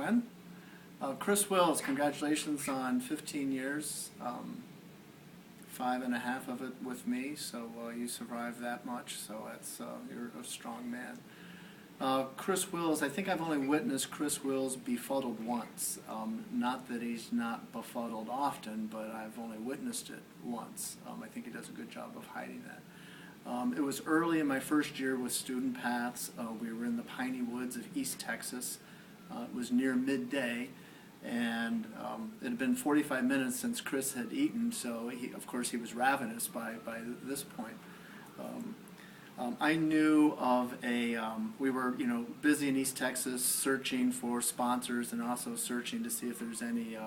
When? Chris Wills, congratulations on 15 years, 5.5 of it with me, so you survived that much, so you're a strong man. Chris Wills, I think I've only witnessed Chris Wills befuddled once. Not that he's not befuddled often, but I've only witnessed it once. I think he does a good job of hiding that. It was early in my first year with Student Paths. We were in the piney woods of East Texas. It was near midday, and it had been 45 minutes since Chris had eaten, so of course he was ravenous by this point. I knew of we were busy in East Texas searching for sponsors and also searching to see if there's any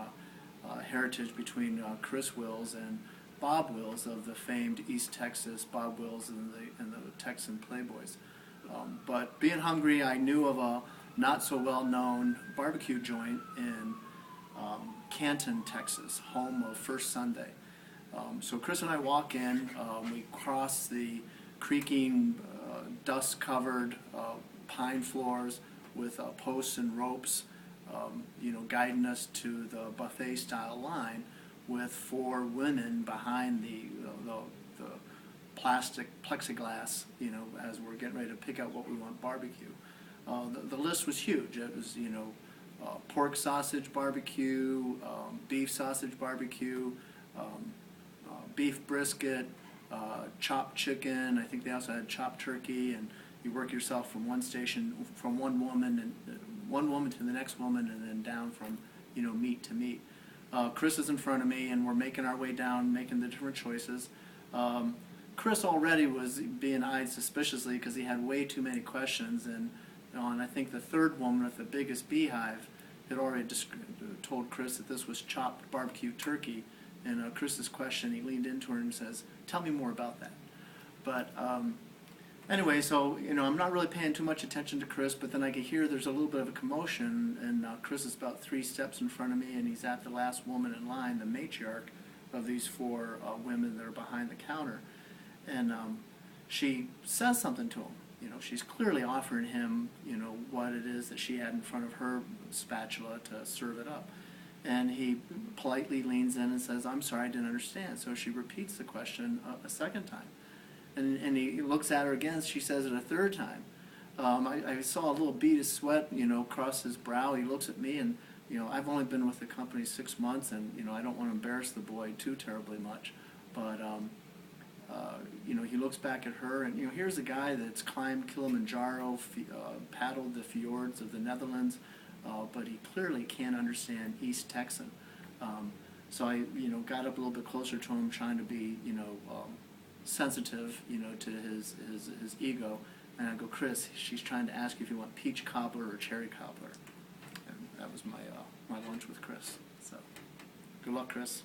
heritage between Chris Wills and Bob Wills of the famed East Texas Bob Wills and the Texan Playboys. But being hungry, I knew of a not so well known barbecue joint in Canton, Texas, home of First Sunday. So Chris and I walk in, we cross the creaking, dust-covered pine floors with posts and ropes, guiding us to the buffet-style line with 4 women behind the plastic plexiglass, as we're getting ready to pick out what we want barbecue. The list was huge. It was, pork sausage barbecue, beef sausage barbecue, beef brisket, chopped chicken. I think they also had chopped turkey, and you work yourself from one station, from one woman to the next woman, and then down from meat to meat. Chris is in front of me, and we're making our way down, making the different choices. Chris already was being eyed suspiciously because he had way too many questions, and I think the third woman with the biggest beehive had already told Chris that this was chopped barbecue turkey. And Chris's question, he leaned into her and says, "Tell me more about that." But anyway, so I'm not really paying too much attention to Chris, but then I can hear there's a little bit of a commotion, and Chris is about 3 steps in front of me, and he's at the last woman in line, the matriarch of these 4 women that are behind the counter, and she says something to him. She's clearly offering him, what it is that she had in front of her spatula to serve it up. And he politely leans in and says, "I'm sorry, I didn't understand." So she repeats the question a second time. And he looks at her again. She says it a third time. I saw a little bead of sweat, across his brow. He looks at me, and, I've only been with the company 6 months, and, I don't want to embarrass the boy too terribly much. But, he looks back at her, and, here's a guy that's climbed Kilimanjaro, paddled the fjords of the Netherlands, but he clearly can't understand East Texan. So I, got up a little bit closer to him, trying to be, sensitive, to his ego. And I go, "Chris, she's trying to ask you if you want peach cobbler or cherry cobbler." And that was my lunch with Chris. So, good luck, Chris.